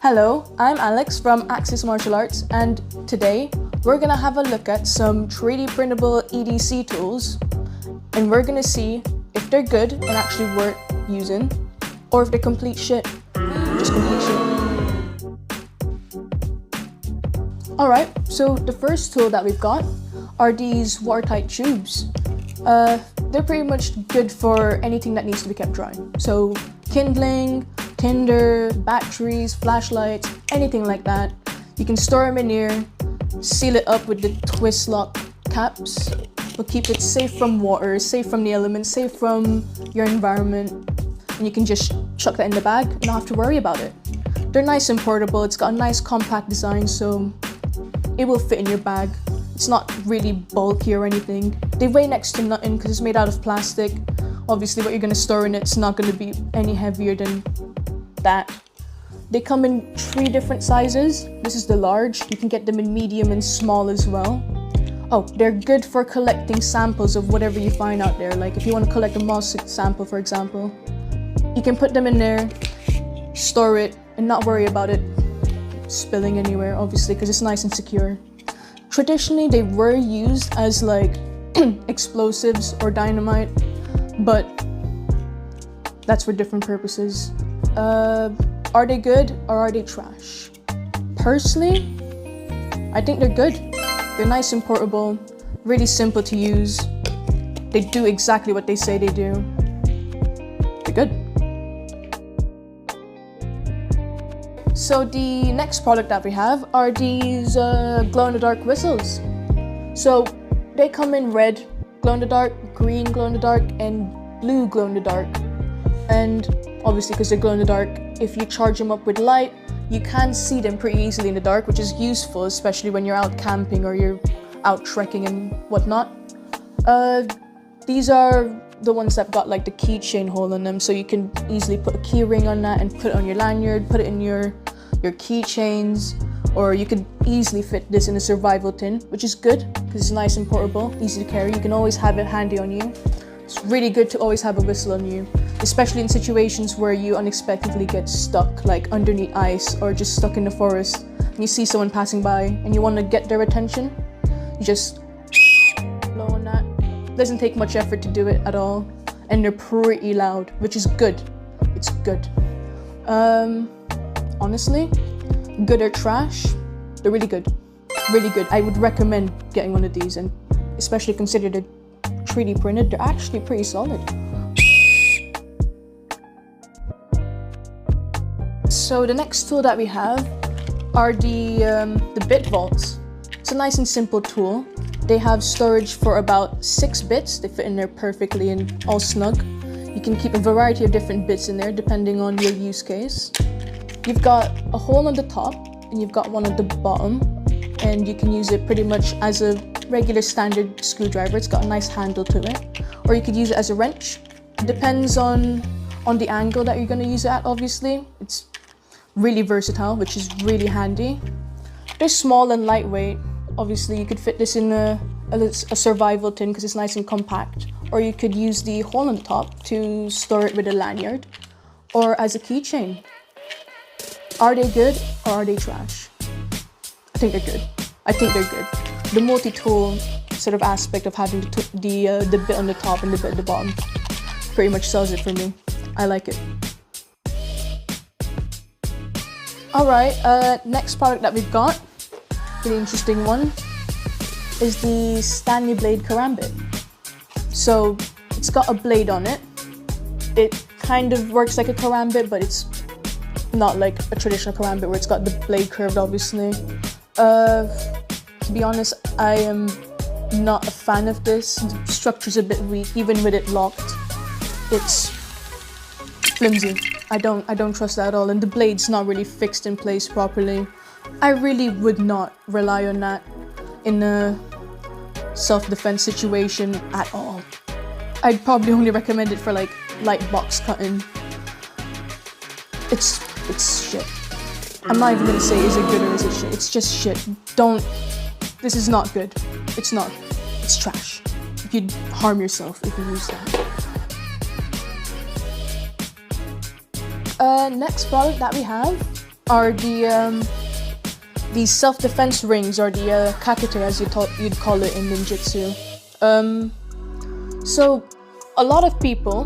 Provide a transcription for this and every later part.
Hello, I'm Alex from Axis Martial Arts, and today we're gonna have a look at some 3D printable EDC tools, and we're gonna see if they're good and actually worth using, or if they're complete shit. Just complete shit. Alright, so the first tool that we've got are these watertight tubes. They're pretty much good for anything that needs to be kept dry. So kindling, tinder, batteries, flashlights, anything like that. You can store them in here, seal it up with the twist lock caps, will keep it safe from water, safe from the elements, safe from your environment, and you can just chuck that in the bag and not have to worry about it. They're nice and portable. It's got a nice compact design, so it will fit in your bag. It's not really bulky or anything. They weigh next to nothing because it's made out of plastic. Obviously what you're going to store in it's not going to be any heavier than that. They come in 3 different sizes. This is the large. You can get them in medium and small as well. Oh, they're good for collecting samples of whatever you find out there. Like if you want to collect a moss sample, for example, you can put them in there, store it, and not worry about it spilling anywhere, obviously, because it's nice and secure. Traditionally, they were used as like explosives or dynamite, but that's for different purposes. Are they good or are they trash? Personally, I think they're good. They're nice and portable, really simple to use. They do exactly what they say they do. They're good. So the next product that we have are these glow-in-the-dark whistles. So they come in red glow-in-the-dark, green glow-in-the-dark, and blue glow-in-the-dark. And obviously because they're glow-in-the-dark, if you charge them up with light, you can see them pretty easily in the dark, which is useful, especially when you're out camping or you're out trekking and whatnot. These are the ones that got like the keychain hole in them, so you can easily put a key ring on that and put it on your lanyard, put it in your keychains, or you could easily fit this in a survival tin, which is good because it's nice and portable, easy to carry. You can always have it handy on you. It's really good to always have a whistle on you, especially in situations where you unexpectedly get stuck, like underneath ice or just stuck in the forest, and you see someone passing by and you want to get their attention. You just blow on that. It doesn't take much effort to do it at all, and they're pretty loud, which is good. It's good. Honestly, good or trash, they're really good. Really good. I would recommend getting one of these, and especially consider they're 3D printed, they're actually pretty solid. So the next tool that we have are the bit vaults. It's a nice and simple tool. They have storage for about 6 bits. They fit in there perfectly and all snug. You can keep a variety of different bits in there depending on your use case. You've got a hole on the top and you've got one at the bottom, and you can use it pretty much as a regular standard screwdriver. It's got a nice handle to it, or you could use it as a wrench. It depends on the angle that you're going to use it at, obviously. It's really versatile, which is really handy. They're small and lightweight. Obviously you could fit this in a survival tin because it's nice and compact, or you could use the hole on the top to store it with a lanyard or as a keychain. Are they good or are they trash? I think they're good. I think they're good. The multi-tool sort of aspect of having the bit on the top and the bit at the bottom pretty much sells it for me. I like it. Alright, next product that we've got, pretty interesting one, is the Stanley Blade Karambit. So it's got a blade on it. It kind of works like a karambit, but it's not like a traditional karambit where it's got the blade curved, obviously. To be honest, I am not a fan of this. The structure's a bit weak, even with it locked. It's flimsy. I don't trust that at all, and the blade's not really fixed in place properly. I really would not rely on that in a self-defense situation at all. I'd probably only recommend it for like light box cutting. It's shit. I'm not even gonna say is it good or is it shit. It's just shit. This is not good. It's not. It's trash. You'd harm yourself if you use that. Next product that we have are these self-defense rings, or the kakute as you'd call it in ninjutsu. So a lot of people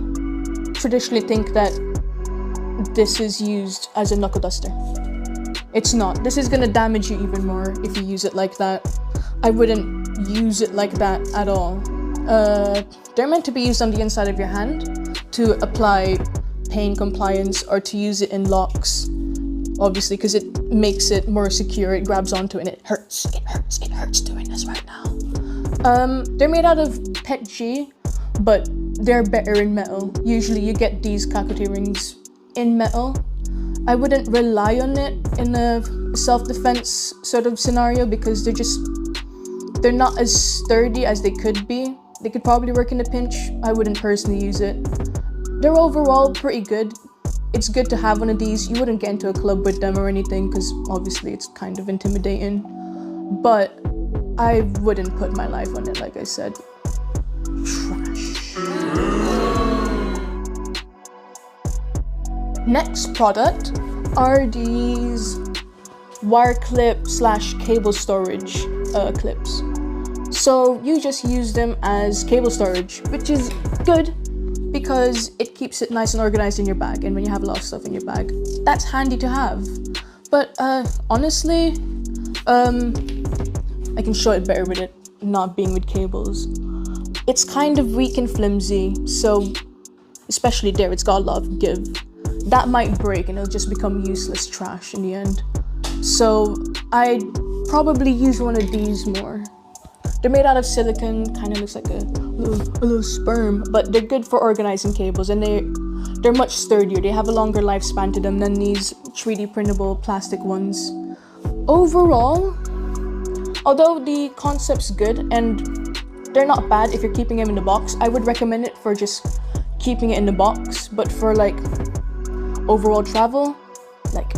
traditionally think that this is used as a knuckle duster. It's not. This is gonna damage you even more if you use it like that. I wouldn't use it like that at all. They're meant to be used on the inside of your hand to apply pain compliance, or to use it in locks, obviously, because it makes it more secure. It grabs onto it and it hurts. It hurts doing this right now. They're made out of PETG, but they're better in metal. Usually you get these kakute rings in metal. I wouldn't rely on it in a self-defense sort of scenario because they're not as sturdy as they could be. They could probably work in a pinch. I wouldn't personally use it. They're overall pretty good. It's good to have one of these. You wouldn't get into a club with them or anything because obviously it's kind of intimidating. But I wouldn't put my life on it, like I said. Trash. Next product are these wire clip / cable storage clips. So you just use them as cable storage, which is good because it keeps it nice and organized in your bag. And when you have a lot of stuff in your bag, that's handy to have. But honestly, I can show it better with it not being with cables. It's kind of weak and flimsy, so especially there, it's got a lot of give. That might break and it'll just become useless trash in the end. So I'd probably use one of these more. They're made out of silicone, kind of looks like a little sperm, but they're good for organizing cables, and they're much sturdier. They have a longer lifespan to them than these 3D printable plastic ones. Overall, although the concept's good and they're not bad if you're keeping them in the box, I would recommend it for just keeping it in the box. But for like overall travel, like,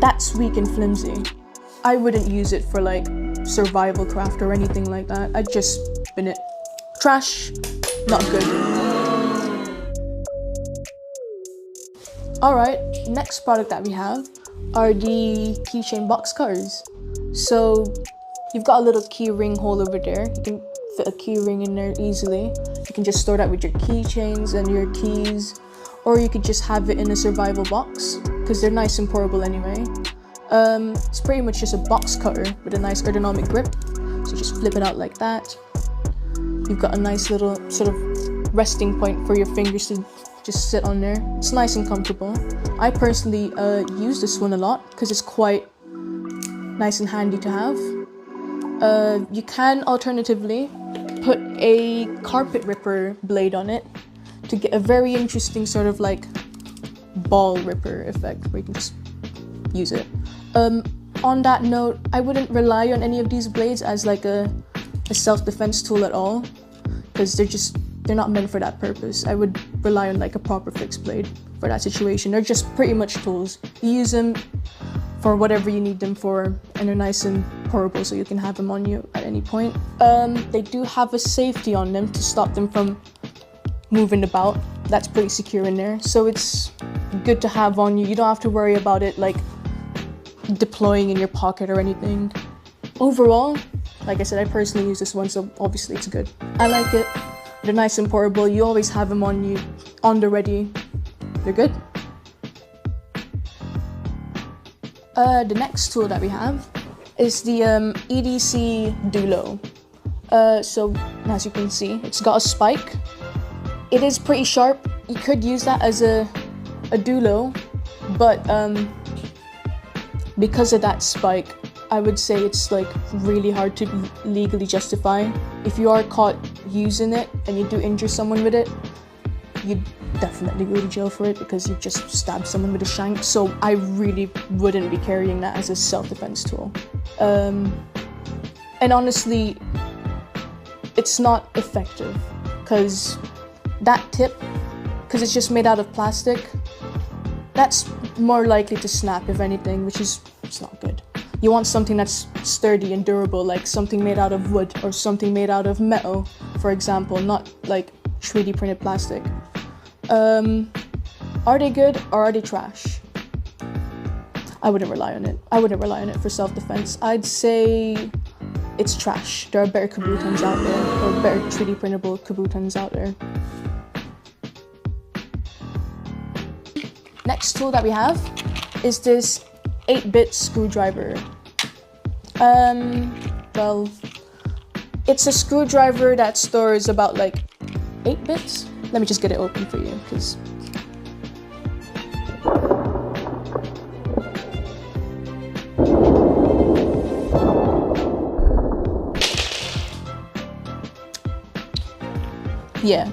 that's weak and flimsy. I wouldn't use it for like survival craft or anything like that. I'd just bin it. Trash, not good. Alright, next product that we have are the keychain box cutters. So you've got a little key ring hole over there. You can fit a key ring in there easily. You can just store that with your keychains and your keys, or you could just have it in a survival box because they're nice and pourable anyway. It's pretty much just a box cutter with a nice ergonomic grip. So you just flip it out like that. You've got a nice little sort of resting point for your fingers to just sit on there. It's nice and comfortable. I personally use this one a lot because it's quite nice and handy to have. You can alternatively put a carpet ripper blade on it to get a very interesting sort of like ball ripper effect where you can just use it. On that note, I wouldn't rely on any of these blades as like a self-defense tool at all because they're not meant for that purpose. I would rely on like a proper fixed blade for that situation. They're just pretty much tools. You use them for whatever you need them for, and they're nice and portable so you can have them on you at any point. They do have a safety on them to stop them from moving about. That's pretty secure in there, so it's good to have on you. You don't have to worry about it like deploying in your pocket or anything. Overall, like I said, I personally use this one, so obviously it's good. I like it. They're nice and portable. You always have them on you, on the ready. They're good. The next tool that we have is the EDC Dulo. So as you can see, it's got a spike. It is pretty sharp. You could use that as a Dulo, but because of that spike, I would say it's like really hard to legally justify. If you are caught using it and you do injure someone with it, you'd definitely go to jail for it because you just stabbed someone with a shank. So I really wouldn't be carrying that as a self-defense tool. And honestly, it's not effective because that tip, because it's just made out of plastic, that's more likely to snap if anything, which is, it's not good. You want something that's sturdy and durable, like something made out of wood or something made out of metal, for example, not like 3D printed plastic. Are they good or are they trash? I wouldn't rely on it. I wouldn't rely on it for self-defense. I'd say it's trash. There are better kabutans out there, or better 3D printable kabutans out there. Next tool that we have is this 8-bit screwdriver. Well, it's a screwdriver that stores about like 8 bits. Let me just get it open for you, because yeah,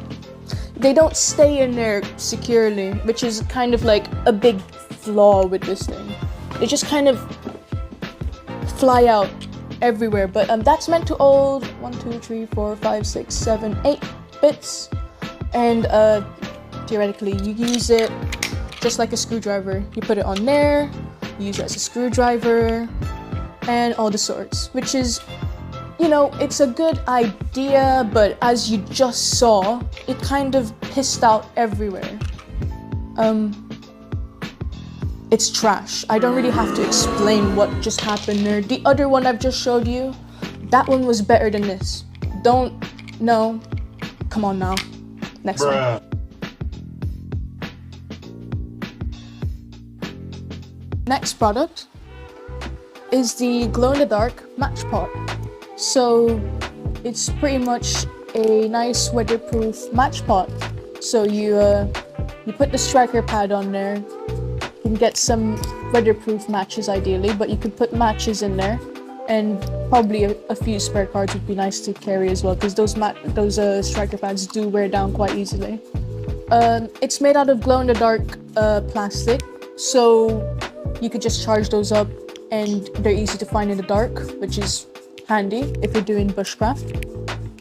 they don't stay in there securely, which is kind of like a big flaw with this thing. They just kind of fly out everywhere, but that's meant to hold 1, 2, 3, 4, 5, 6, 7, 8 bits, and theoretically you use it just like a screwdriver. You put it on there, you use it as a screwdriver, and all the sorts, which is, you know, it's a good idea, but as you just saw, it kind of pissed out everywhere. It's trash. I don't really have to explain what just happened there. The other one I've just showed you, that one was better than this. No. Come on now. Next one. Next product is the glow-in-the-dark match pot. So it's pretty much a nice weatherproof match pot. So you put the striker pad on there. You can get some weatherproof matches ideally, but you could put matches in there, and probably a few spare cards would be nice to carry as well, because those striker pads do wear down quite easily. It's made out of glow-in-the-dark plastic, so you could just charge those up, and they're easy to find in the dark, which is handy if you're doing bushcraft.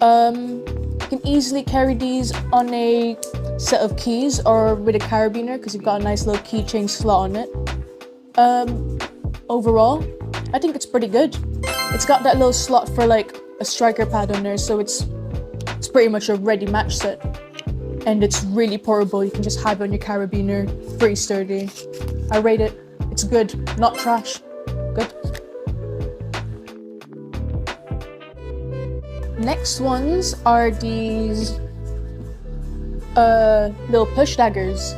You can easily carry these on a set of keys or with a carabiner, because you've got a nice little keychain slot on it. Overall, I think it's pretty good. It's got that little slot for like a striker pad on there, so it's pretty much a ready match set. And it's really portable. You can just have it on your carabiner, pretty sturdy. I rate it. It's good, not trash. Good. Next ones are these little push daggers.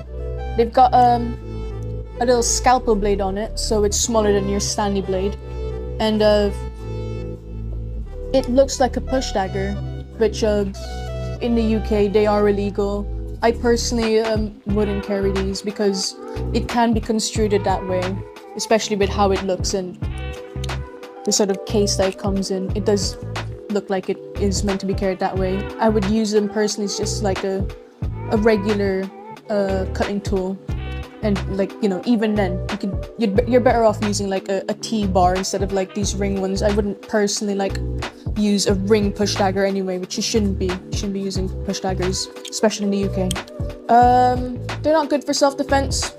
They've got a little scalpel blade on it, so it's smaller than your Stanley blade, and it looks like a push dagger, which in the UK they are illegal. I personally wouldn't carry these because it can be construed that way, especially with how it looks and the sort of case that it comes in. It does look like it is meant to be carried that way. I would use them personally as just like a regular cutting tool, and like, you know, even then you're better off using like a T-bar instead of like these ring ones. I wouldn't personally like use a ring push dagger anyway, which you shouldn't be. You shouldn't be using push daggers, especially in the UK. They're not good for self-defense.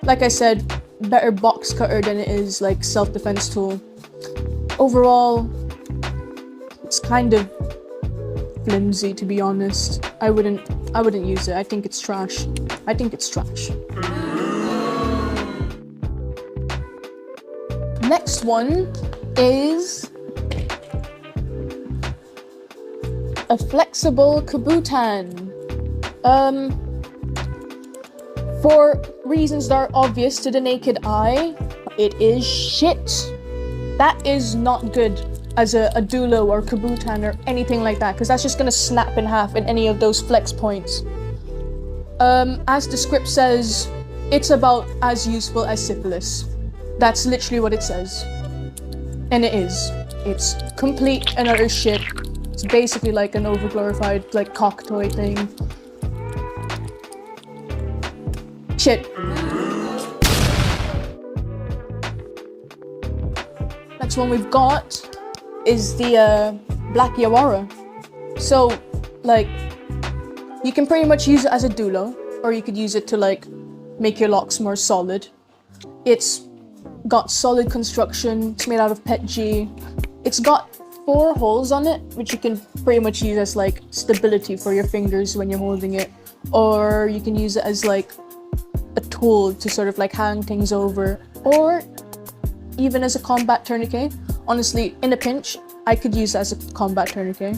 Like I said, better box cutter than it is like self-defense tool. Overall, it's kind of flimsy, to be honest. I wouldn't use it. I think it's trash. Next one is a flexible kabutan. For reasons that are obvious to the naked eye, it is shit. That is not good as a dulo or kabutan or anything like that, because that's just gonna snap in half in any of those flex points. As the script says, it's about as useful as syphilis. That's literally what it says. And it is. It's complete and utter shit. It's basically like an overglorified like cock toy thing. Shit. Next one we've got is the Black Yawara. So, like, you can pretty much use it as a dulo, or you could use it to like make your locks more solid. It's got solid construction. It's made out of PETG. It's got 4 holes on it, which you can pretty much use as like stability for your fingers when you're holding it, or you can use it as like a tool to sort of like hang things over, or even as a combat tourniquet. Honestly, in a pinch, I could use it as a combat tourniquet.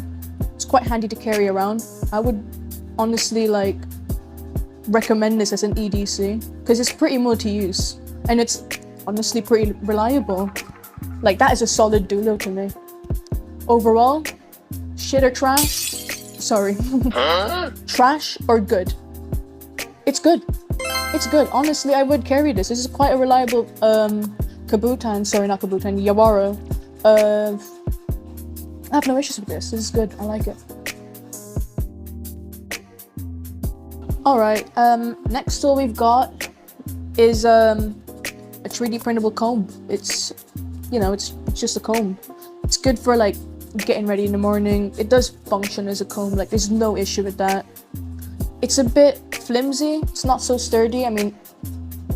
It's quite handy to carry around. I would honestly like recommend this as an EDC because it's pretty multi-use and it's honestly pretty reliable. Like, that is a solid duo to me. Overall, shit or trash? Sorry. Trash or good? It's good. It's good. Honestly, I would carry this. This is quite a reliable Kabutan. Sorry, not Kabutan. Yawara. I have no issues with this. This is good. I like it. Alright, next tool we've got is a 3D printable comb. It's, you know, it's just a comb. It's good for like getting ready in the morning. It does function as a comb, like there's no issue with that. It's a bit flimsy, it's not so sturdy. I mean,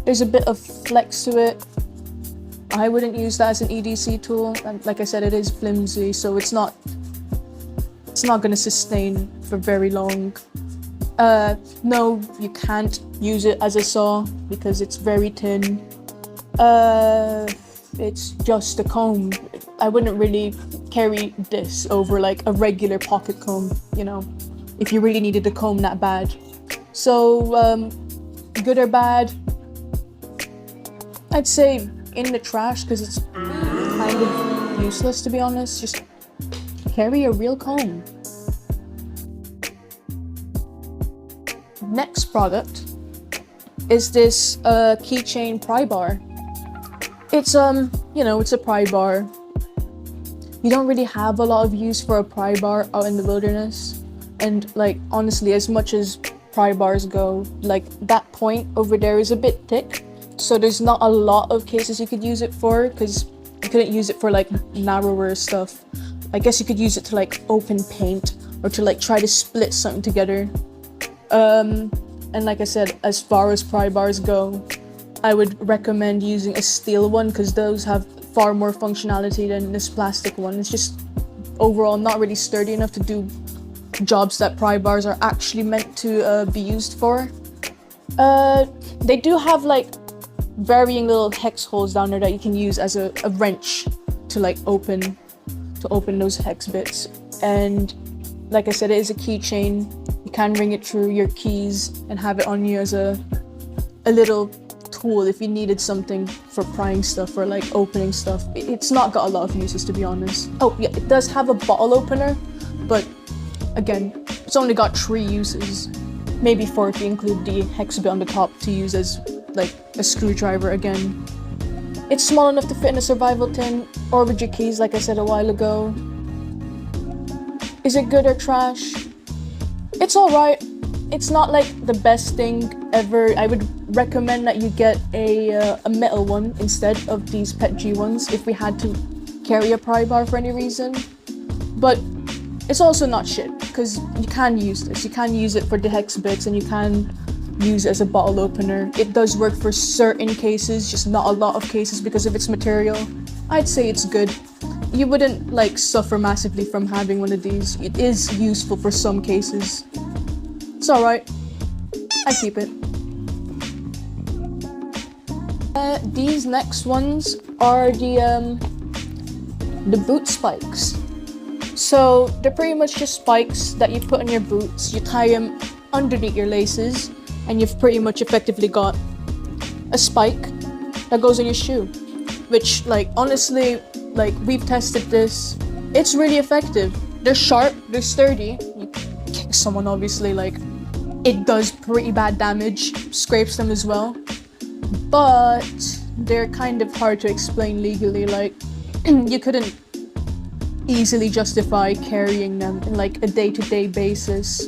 there's a bit of flex to it. I wouldn't use that as an EDC tool, and like I said, it is flimsy, so it's not gonna sustain for very long. No, you can't use it as a saw because it's very thin. It's just a comb. I wouldn't really carry this over like a regular pocket comb, you know, if you really needed a comb that bad. So, good or bad? I'd say in the trash because it's kind of useless, to be honest. Just carry a real comb. Next product is this keychain pry bar. It's you know, it's a pry bar. You don't really have a lot of use for a pry bar out in the wilderness, and like honestly, as much as pry bars go, like that point over there is a bit thick, so there's not a lot of cases you could use it for, because you couldn't use it for like narrower stuff. I guess you could use it to like open paint or to like try to split something together. And like I said, as far as pry bars go, I would recommend using a steel one because those have far more functionality than this plastic one. It's just overall not really sturdy enough to do jobs that pry bars are actually meant to be used for. They do have like varying little hex holes down there that you can use as a wrench to like open those hex bits. And like I said, it is a keychain. You can ring it through your keys and have it on you as a little tool if you needed something for prying stuff or like opening stuff. It's not got a lot of uses, to be honest. Oh yeah, it does have a bottle opener, but again, it's only got 3 uses. Maybe 4 if you include the hex bit on the top to use as like a screwdriver again. It's small enough to fit in a survival tin or with your keys, like I said a while ago. Is it good or trash? It's alright. It's not like the best thing ever. I would recommend that you get a metal one instead of these PETG ones if we had to carry a pry bar for any reason. But it's also not shit because you can use this. You can use it for the hex bits and you can use it as a bottle opener. It does work for certain cases, just not a lot of cases because of its material. I'd say it's good. You wouldn't like suffer massively from having one of these. It is useful for some cases. It's alright. I keep it. These next ones are the boot spikes. So they're pretty much just spikes that you put on your boots. You tie them underneath your laces and you've pretty much effectively got a spike that goes on your shoe. Which, like, honestly, like, we've tested this. It's really effective. They're sharp, they're sturdy. You kick someone, obviously, like, it does pretty bad damage, scrapes them as well. But they're kind of hard to explain legally, like, you couldn't easily justify carrying them in, like, a day-to-day basis.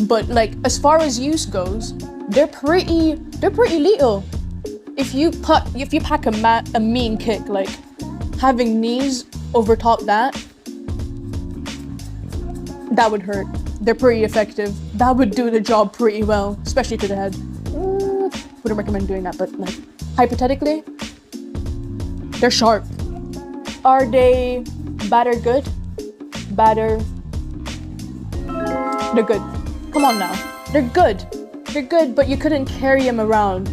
But, like, as far as use goes, they're pretty lethal. If you pack a mean kick, like, having knees over top that would hurt. They're pretty effective. That would do the job pretty well, especially to the head. Wouldn't recommend doing that, but like, hypothetically, they're sharp. Are they bad or good? Badder. They're good. Come on now. They're good. They're good, but you couldn't carry them around.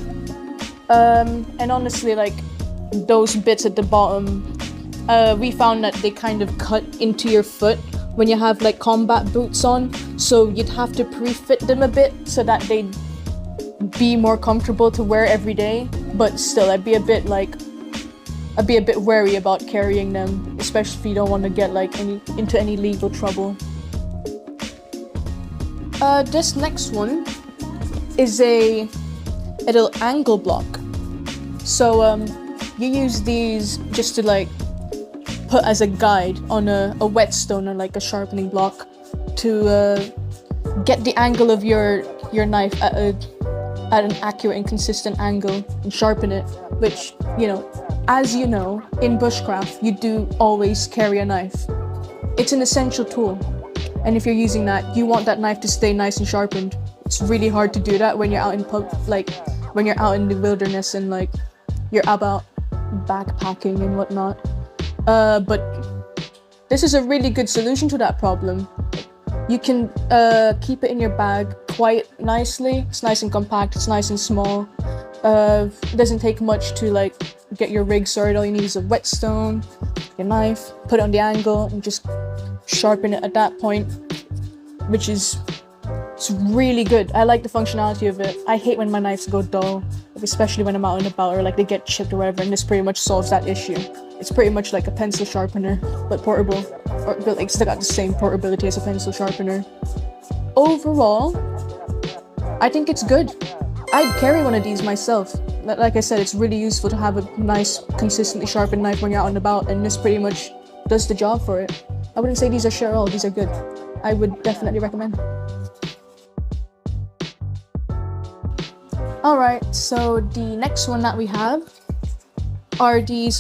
And honestly, like, those bits at the bottom, we found that they kind of cut into your foot when you have like combat boots on, so you'd have to pre-fit them a bit so that they'd be more comfortable to wear every day. But still, I'd be a bit wary about carrying them, especially if you don't want to get like into any legal trouble. This next one is a little angle block. So you use these just to like put as a guide on a whetstone or like a sharpening block to get the angle of your knife at an accurate and consistent angle and sharpen it, which, you know, as you know, in bushcraft, you do always carry a knife. It's an essential tool. And if you're using that, you want that knife to stay nice and sharpened. It's really hard to do that when you're out in when you're out in the wilderness and like you're about backpacking and whatnot. But this is a really good solution to that problem. You can keep it in your bag quite nicely. It's nice and compact, it's nice and small. It doesn't take much to like get your rig started. All you need is a whetstone, your knife, put it on the angle and just sharpen it at that point, which is, it's really good. I like the functionality of it. I hate when my knives go dull, especially when I'm out and about or like they get chipped or whatever, and this pretty much solves that issue. It's pretty much like a pencil sharpener, but portable, or like still got the same portability as a pencil sharpener. Overall, I think it's good. I'd carry one of these myself. Like I said, it's really useful to have a nice, consistently sharpened knife when you're out and about, and this pretty much does the job for it. I wouldn't say these are share all, these are good. I would definitely recommend. Alright, so the next one that we have are these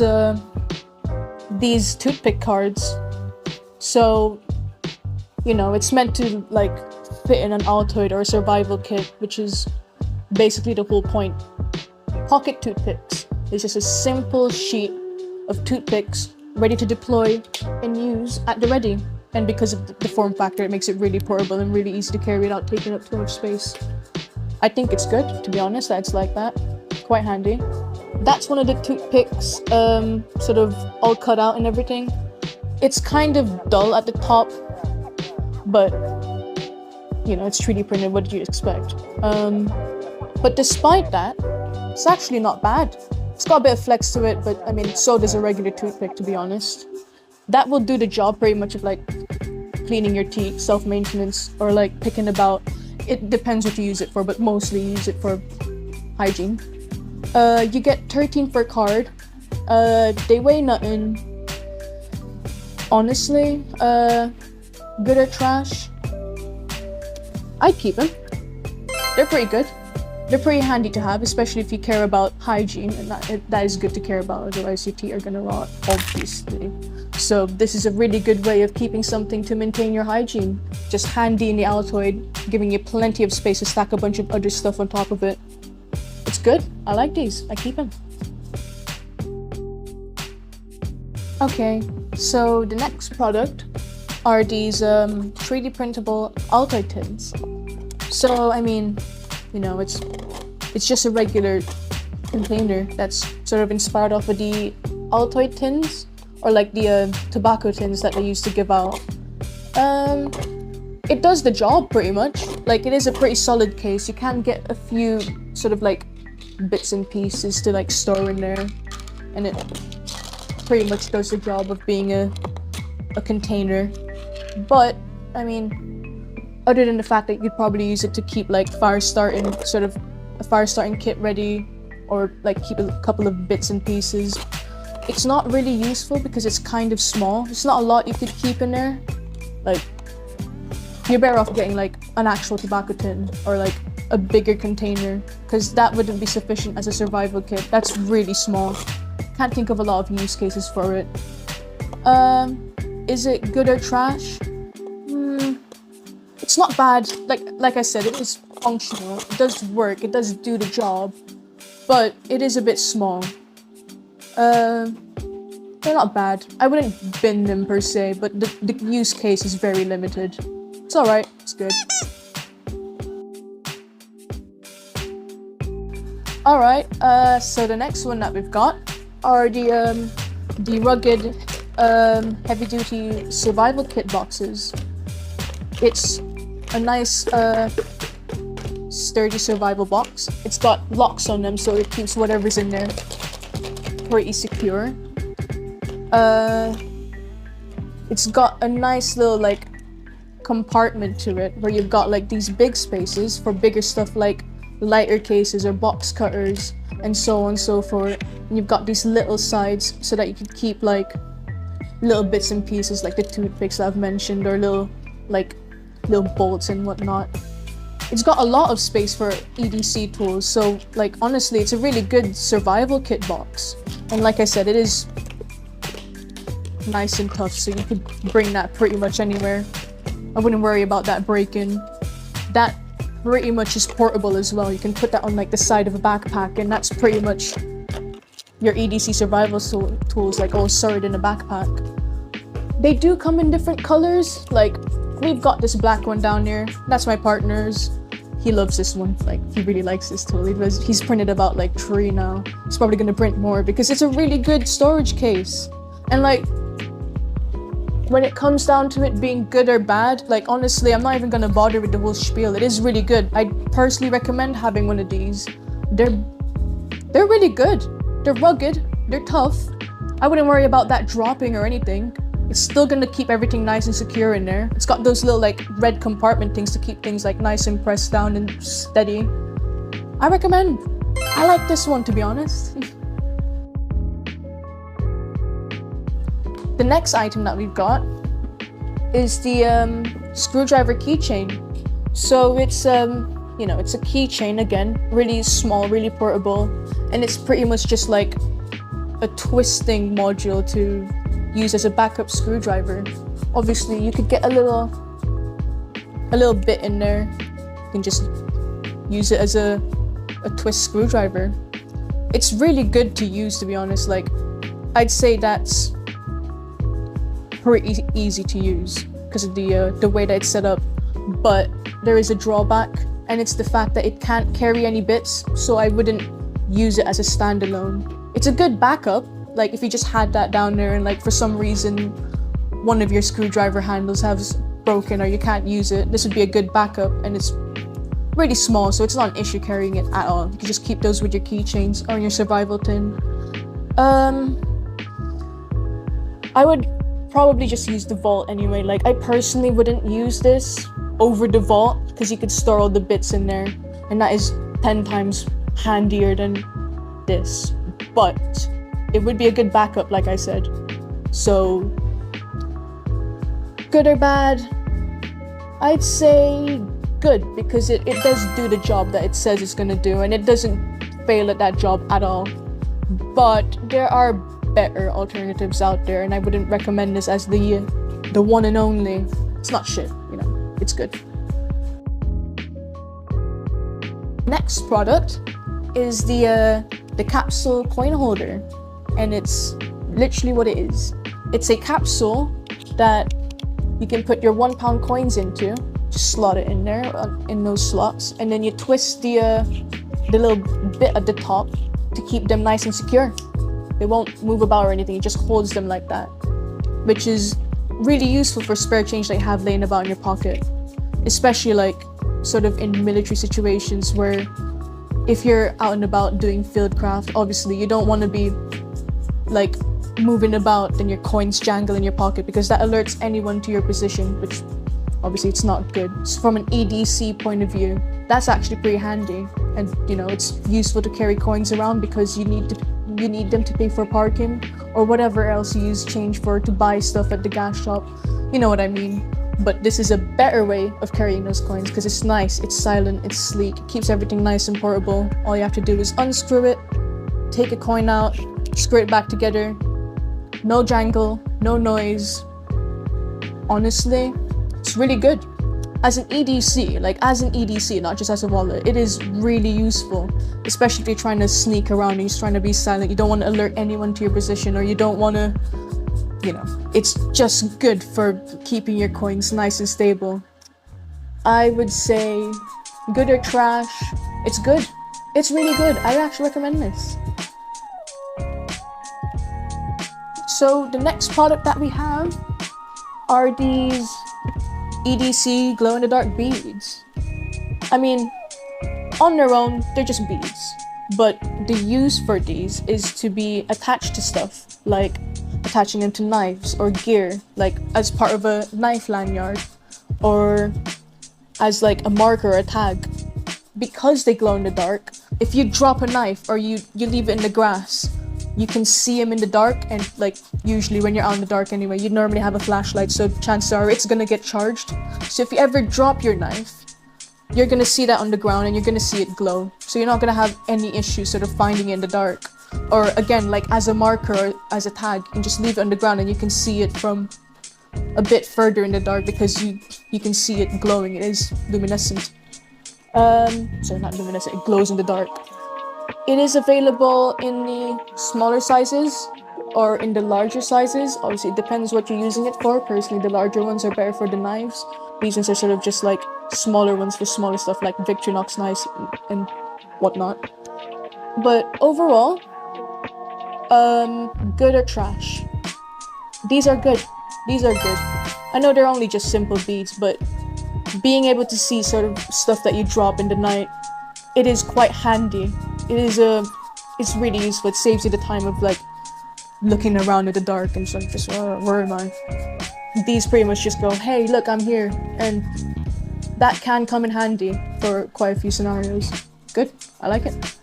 toothpick cards. So, you know, it's meant to like fit in an Altoid or a survival kit, which is basically the whole point. Pocket toothpicks is just a simple sheet of toothpicks ready to deploy and use at the ready. And because of the form factor, it makes it really portable and really easy to carry without taking up too much space. I think it's good, to be honest, that it's like that. Quite handy. That's one of the toothpicks, sort of all cut out and everything. It's kind of dull at the top, but, you know, it's 3D printed, what did you expect? But despite that, it's actually not bad. It's got a bit of flex to it, but I mean, so does a regular toothpick, to be honest. That will do the job pretty much of like cleaning your teeth, self-maintenance, or like picking about. It depends what you use it for, but mostly you use it for hygiene. You get 13 per card. They weigh nothing. Honestly, good or trash? I'd keep them. They're pretty good. They're pretty handy to have, especially if you care about hygiene, and that is good to care about, otherwise your teeth are gonna rot, obviously. So this is a really good way of keeping something to maintain your hygiene. Just handy in the Altoid, giving you plenty of space to stack a bunch of other stuff on top of it. It's good. I like these. I keep them. Okay, so the next product are these 3D printable Altoid tins. So, I mean, you know, it's just a regular container that's sort of inspired off of the Altoid tins, or like the tobacco tins that they used to give out. It does the job pretty much. Like, it is a pretty solid case. You can get a few sort of like bits and pieces to like store in there, and it pretty much does the job of being a container. But I mean, other than the fact that you'd probably use it to keep like fire starting, sort of a fire starting kit ready, or like keep a couple of bits and pieces, it's not really useful because it's kind of small. There's not a lot you could keep in there. Like, you're better off getting like an actual tobacco tin or like a bigger container, because that wouldn't be sufficient as a survival kit. That's really small. Can't think of a lot of use cases for it. Is it good or trash? It's not bad. Like I said, it is functional. It does work. It does do the job, but it is a bit small. They're not bad. I wouldn't bin them per se, but the use case is very limited. It's alright. It's good. Alright, so the next one that we've got are the rugged heavy-duty survival kit boxes. It's a nice sturdy survival box. It's got locks on them, so it keeps whatever's in there pretty secure. It's got a nice little like compartment to it where you've got like these big spaces for bigger stuff like lighter cases or box cutters and so on and so forth. And you've got these little sides so that you can keep like little bits and pieces like the toothpicks that I've mentioned, or little bolts and whatnot. It's got a lot of space for EDC tools, so like honestly it's a really good survival kit box. And like I said, it is nice and tough, so you could bring that pretty much anywhere. I wouldn't worry about that breaking. That pretty much is portable as well. You can put that on like the side of a backpack, and that's pretty much your EDC survival tools, like all sorted in a backpack. They do come in different colors. Like we've got this black one down here. That's my partner's. He loves this one. Like he really likes this tool. He's printed about like 3 now. He's probably gonna print more because it's a really good storage case. And like, when it comes down to it being good or bad, like honestly, I'm not even gonna bother with the whole spiel. It is really good. I personally recommend having one of these. They're really good. They're rugged. They're tough. I wouldn't worry about that dropping or anything. It's still gonna keep everything nice and secure in there. It's got those little like red compartment things to keep things like nice and pressed down and steady. I recommend. I like this one, to be honest. The next item that we've got is the screwdriver keychain. So it's you know, it's a keychain again, really small, really portable, and it's pretty much just like a twisting module to use as a backup screwdriver. Obviously, you could get a little bit in there. You can just use it as a twist screwdriver. It's really good to use, to be honest. Like, I'd say that's pretty easy to use because of the way that it's set up. But there is a drawback, and it's the fact that it can't carry any bits, so I wouldn't use it as a standalone. It's a good backup, like if you just had that down there and like for some reason one of your screwdriver handles has broken or you can't use it, this would be a good backup. And it's really small, so it's not an issue carrying it at all. You can just keep those with your keychains or in your survival tin. I would probably just use the vault anyway. Like, I personally wouldn't use this over the vault because you could store all the bits in there, and that is 10 times handier than this. But it would be a good backup, like I said. So, good or bad? I'd say good, because it does do the job that it says it's gonna do, and it doesn't fail at that job at all. But there are better alternatives out there, and I wouldn't recommend this as the one and only. It's not shit, you know, it's good. Next product is the capsule coin holder, and it's literally what it is. It's a capsule that you can put your £1 coins into. Just slot it in there, in those slots, and then you twist the little bit at the top to keep them nice and secure. They won't move about or anything, it just holds them like that, which is really useful for spare change that you have laying about in your pocket, especially like sort of in military situations where if you're out and about doing field craft, obviously you don't want to be like moving about and your coins jangle in your pocket, because that alerts anyone to your position, which obviously it's not good. So from an EDC point of view, that's actually pretty handy, and you know, it's useful to carry coins around because you need them to pay for parking or whatever else you use change for, to buy stuff at the gas shop, you know what I mean. But this is a better way of carrying those coins because it's nice, it's silent, it's sleek, it keeps everything nice and portable. All you have to do is unscrew it, take a coin out, screw it back together. No jangle, no noise. Honestly, it's really good. As an EDC, not just as a wallet, it is really useful, especially if you're trying to sneak around and you're trying to be silent. You don't want to alert anyone to your position, or you don't want to, you know, it's just good for keeping your coins nice and stable. I would say good or trash, it's good. It's really good. I actually recommend this. So the next product that we have are these EDC glow-in-the-dark beads. I mean, on their own, they're just beads. But the use for these is to be attached to stuff, like attaching them to knives or gear, like as part of a knife lanyard, or as like a marker or a tag. Because they glow in the dark, if you drop a knife or you leave it in the grass, you can see them in the dark, and like usually when you're out in the dark anyway, you normally have a flashlight, so chances are it's gonna get charged. So if you ever drop your knife, you're gonna see that on the ground and you're gonna see it glow. So you're not gonna have any issue sort of finding it in the dark. Or again, like as a marker or as a tag, you can just leave it on the ground and you can see it from a bit further in the dark because you can see it glowing. It is luminescent. Sorry, not luminescent, it glows in the dark. It is available in the smaller sizes or in the larger sizes. Obviously, it depends what you're using it for. Personally, the larger ones are better for the knives. These ones are sort of just like smaller ones for smaller stuff like Victorinox knives and whatnot. But overall, good or trash? These are good. These are good. I know they're only just simple beads, but being able to see sort of stuff that you drop in the night, it is quite handy. It's really useful. It saves you the time of like looking around in the dark and sort of just, where am I? These pretty much just go, hey, look, I'm here. And that can come in handy for quite a few scenarios. Good, I like it.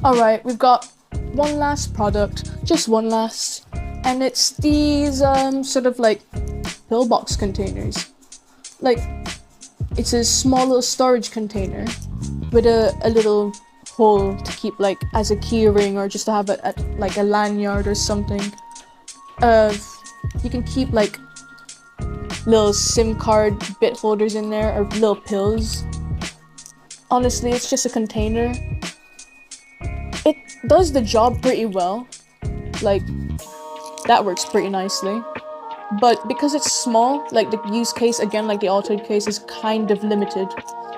Alright, we've got one last product, just one last, and it's these sort of like pillbox containers. Like, it's a small little storage container with a little hole to keep like as a key ring or just to have it at like a lanyard or something. You can keep like little SIM card bit holders in there or little pills. Honestly, it's just a container. It does the job pretty well. Like, that works pretty nicely. But because it's small, like the use case, again, like the altered case, is kind of limited.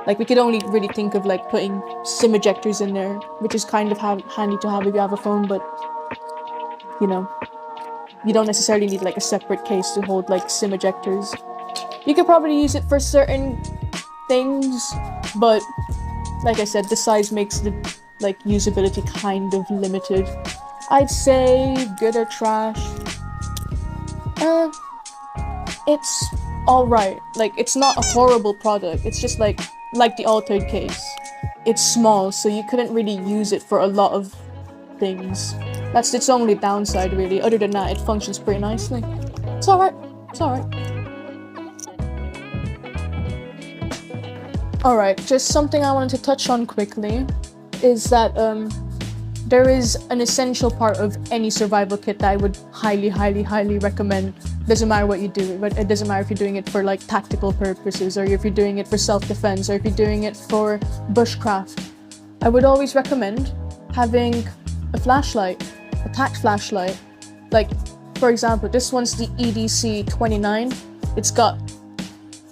Like, we could only really think of like putting SIM ejectors in there, which is kind of handy to have if you have a phone, but you know, you don't necessarily need like a separate case to hold like SIM ejectors. You could probably use it for certain things, but like I said, the size makes the like usability kind of limited. I'd say good or trash. It's alright. Like, it's not a horrible product. It's just like the altered case. It's small, so you couldn't really use it for a lot of things. That's its only downside, really. Other than that, it functions pretty nicely. It's alright. It's alright. Alright, just something I wanted to touch on quickly is that there is an essential part of any survival kit that I would highly recommend. Doesn't matter what you do, but it doesn't matter if you're doing it for like tactical purposes, or if you're doing it for self-defense, or if you're doing it for bushcraft. I would always recommend having a flashlight, a tact flashlight. Like, for example, this one's the EDC 29. It's got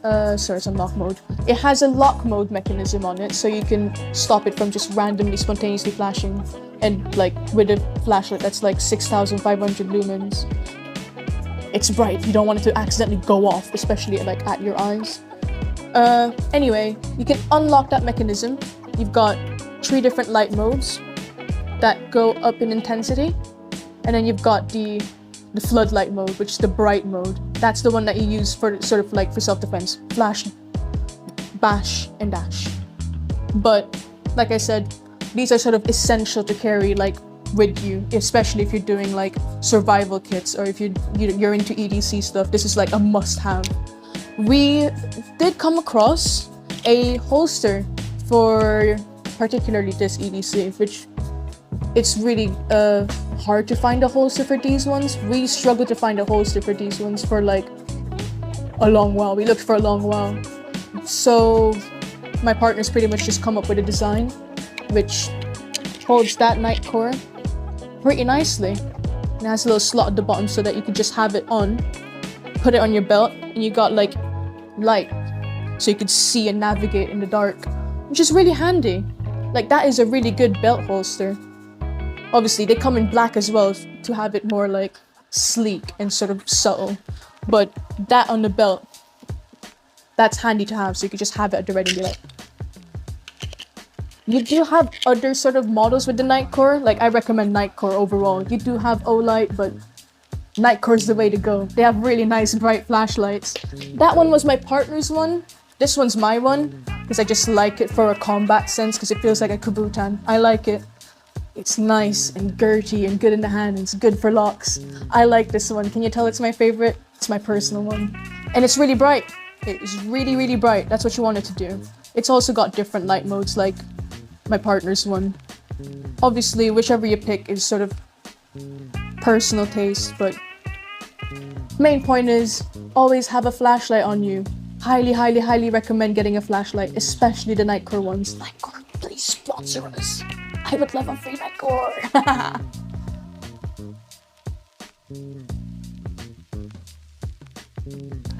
sorry, it's on lock mode. It has a lock mode mechanism on it, so you can stop it from just randomly, spontaneously flashing. And like with a flashlight that's like 6,500 lumens, it's bright. You don't want it to accidentally go off, especially like at your eyes. Anyway, you can unlock that mechanism. You've got 3 different light modes that go up in intensity, and then you've got the floodlight mode, which is the bright mode. That's the one that you use for sort of like for self-defense. Flash, bash, and dash. But like I said, these are sort of essential to carry like with you, especially if you're doing like survival kits, or if you're into EDC stuff. This is like a must-have. We did come across a holster for particularly this EDC, which it's really hard to find a holster for these ones. We struggled to find a holster for these ones for like a long while. We looked for a long while. So my partner's pretty much just come up with a design which holds that night core pretty nicely. It has a little slot at the bottom so that you can just have it on, put it on your belt, and you got like light so you could see and navigate in the dark, which is really handy. Like, that is a really good belt holster. Obviously, they come in black as well to have it more like sleek and sort of subtle. But that on the belt, that's handy to have, so you could just have it at the ready and be like. You do have other sort of models with the Nightcore. Like, I recommend Nightcore overall. You do have Olight, but Nightcore's the way to go. They have really nice bright flashlights. That one was my partner's one. This one's my one, because I just like it for a combat sense, because it feels like a Kabutan. I like it. It's nice and girty and good in the hand, and it's good for locks. I like this one. Can you tell it's my favorite? It's my personal one. And it's really bright. It is really, really bright. That's what you want it to do. It's also got different light modes, like my partner's one. Obviously, whichever you pick is sort of personal taste, but main point is always have a flashlight on you. Highly, highly, highly recommend getting a flashlight, especially the Nightcore ones. Nightcore, please sponsor us. I would love a free Nightcore.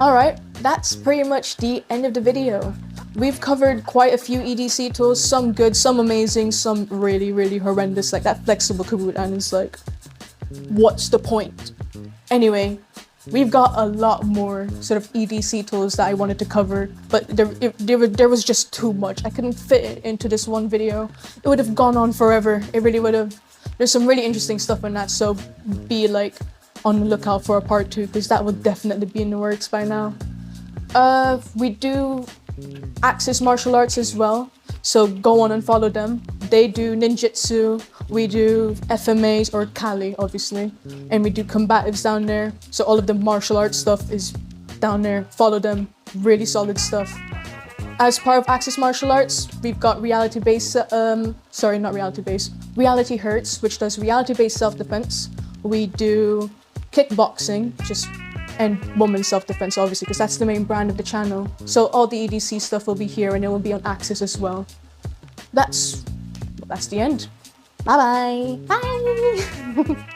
Alright, that's pretty much the end of the video. We've covered quite a few EDC tools, some good, some amazing, some really, really horrendous. Like that flexible Kabutan is like, what's the point? Anyway, we've got a lot more sort of EDC tools that I wanted to cover, but there was just too much. I couldn't fit it into this one video. It would have gone on forever. It really would have. There's some really interesting stuff in that, so be like on the lookout for a part 2, because that would definitely be in the works by now. We do Axis Martial Arts as well, so go on and follow them. They do ninjutsu, we do FMAs or Kali obviously, and we do combatives down there, so all of the martial arts stuff is down there. Follow them, really solid stuff. As part of Axis Martial Arts, we've got Reality Hurts, which does reality-based self-defense. We do kickboxing, and women's self-defense obviously, because that's the main brand of the channel. So all the EDC stuff will be here, and it will be on Axis as well. That's the end. Bye bye. Bye.